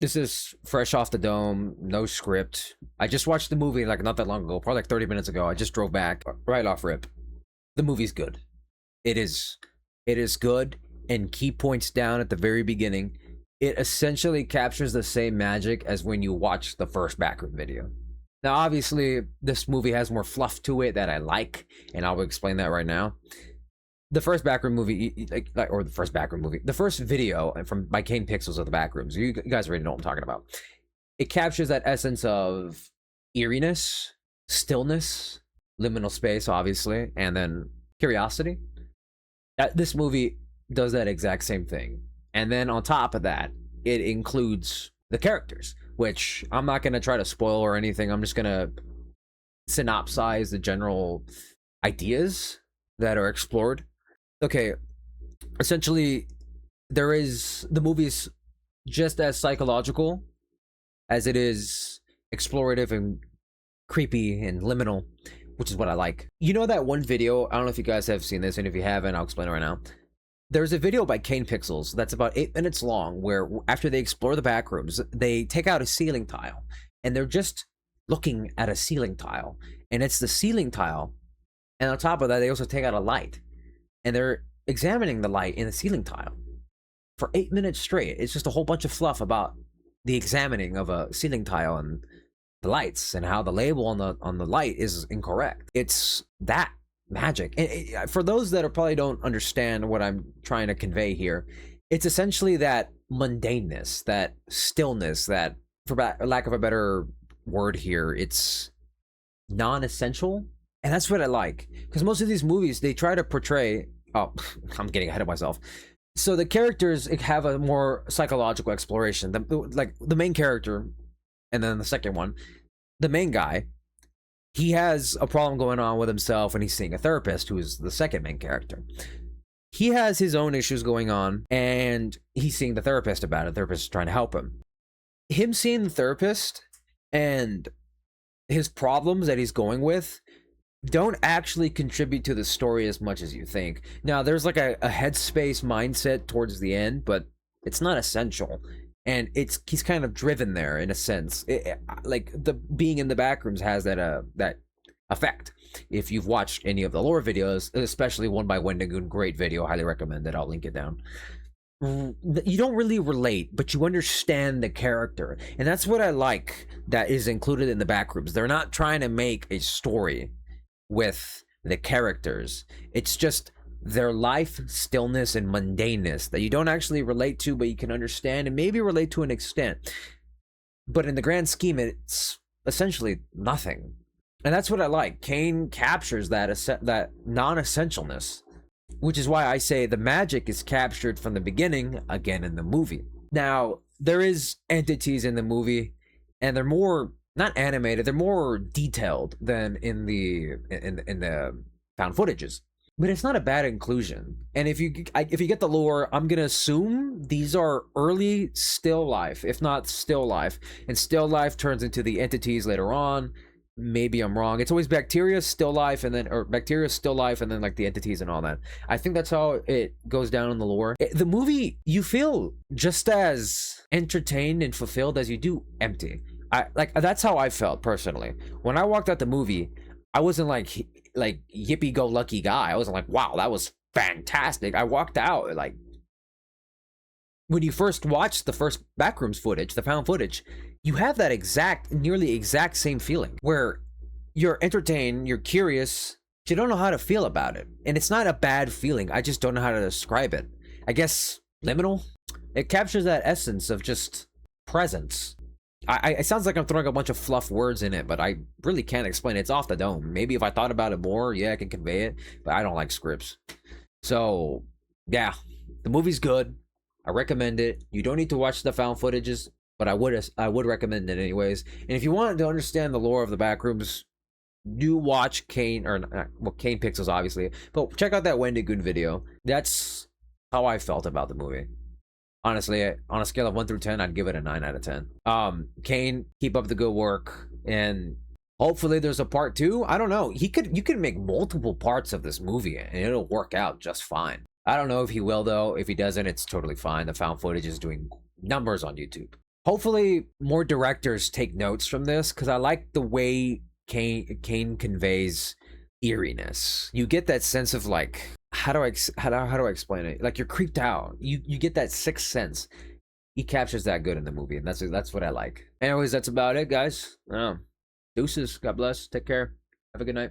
This is fresh off the dome, no script. I just watched the movie like not that long ago, probably like 30 minutes ago. I just drove back right off rip. The movie's good. It is. It is good. And key points down at the very beginning. It essentially captures the same magic as when you watch the first backroom video. Now, obviously, this movie has more fluff to it that I like, and I'll explain that right now. The first backroom movie, or the first backroom movie, the first video from by Kane Pixels of the Backrooms. You guys already know what I'm talking about. It captures that essence of eeriness, stillness, liminal space, obviously, and then curiosity. This movie does that exact same thing, and then on top of that, it includes the characters, which I'm not going to try to spoil or anything. I'm just going to synopsize the general ideas that are explored. Okay, essentially, the movie's just as psychological as it is explorative and creepy and liminal, which is what I like. You know that one video, I don't know if you guys have seen this, and if you haven't, I'll explain it right now. There's a video by Kane Pixels that's about 8 minutes long where after they explore the back rooms, they take out a ceiling tile, and they're just looking at a ceiling tile, and it's the ceiling tile, and on top of that, they also take out a light, and they're examining the light in the ceiling tile for 8 minutes straight. It's just a whole bunch of fluff about the examining of a ceiling tile and the lights and how the label on the light is incorrect. It's that magic. And for those that probably don't understand what I'm trying to convey here, it's essentially that mundaneness, that stillness, that, for lack of a better word here, it's non-essential. And that's what I like, because most of these movies, they try to portray, oh, I'm getting ahead of myself. So the characters have a more psychological exploration. Like the main character, and then the second one, the main guy, he has a problem going on with himself, and he's seeing a therapist who is the second main character. He has his own issues going on, and he's seeing the therapist about it. The therapist is trying to help him. Him seeing the therapist and his problems that he's going with don't actually contribute to the story as much as you think. Now, there's like a headspace mindset towards the end, but it's not essential. And he's kind of driven there in a sense. Like the being in the backrooms has that effect. If you've watched any of the lore videos, especially one by Wendigoon, great video, highly recommend it. I'll link it down. You don't really relate, but you understand the character, and that's what I like that is included in the backrooms. They're not trying to make a story with the characters. It's just their life, stillness, and mundaneness that you don't actually relate to, but you can understand and maybe relate to an extent. But in the grand scheme, it's essentially nothing. And that's what I like. Kane captures that non-essentialness, which is why I say the magic is captured from the beginning, again, in the movie. Now, there is entities in the movie, and they're more not animated, they're more detailed than in the found footages. But it's not a bad inclusion. And if you get the lore, I'm gonna assume these are early still life, if not still life, and still life turns into the entities later on. Maybe I'm wrong. It's always bacteria, still life, and then bacteria, still life, and then like the entities and all that. I think that's how it goes down in the lore. The movie, you feel just as entertained and fulfilled as you do empty. That's how I felt personally. When I walked out the movie, I wasn't like yippee-go-lucky guy. I wasn't like, wow, that was fantastic. I walked out like, when you first watch the first backrooms footage, the found footage, you have that nearly exact same feeling where you're entertained, you're curious, but you don't know how to feel about it. And it's not a bad feeling. I just don't know how to describe it. I guess liminal. It captures that essence of just presence. It sounds like I'm throwing a bunch of fluff words in it, but I really can't explain it. It's off the dome. Maybe if I thought about it more, yeah, I can convey it, but I don't like scripts. So, yeah, the movie's good. I recommend it. You don't need to watch the found footages, but I would recommend it anyways. And if you want to understand the lore of the backrooms, do watch Kane Pixels, obviously, but check out that Wendigoon video. That's how I felt about the movie. Honestly, on a scale of 1 through 10, I'd give it a 9 out of 10. Kane, keep up the good work, and hopefully there's a part 2. I don't know. You could make multiple parts of this movie, and it'll work out just fine. I don't know if he will, though. If he doesn't, it's totally fine. The found footage is doing numbers on YouTube. Hopefully, more directors take notes from this because I like the way Kane conveys eeriness. You get that sense of like, how do I explain it? Like you're creeped out. You get that sixth sense. He captures that good in the movie, and that's what I like. Anyways, that's about it, guys. Deuces. God bless. Take care. Have a good night.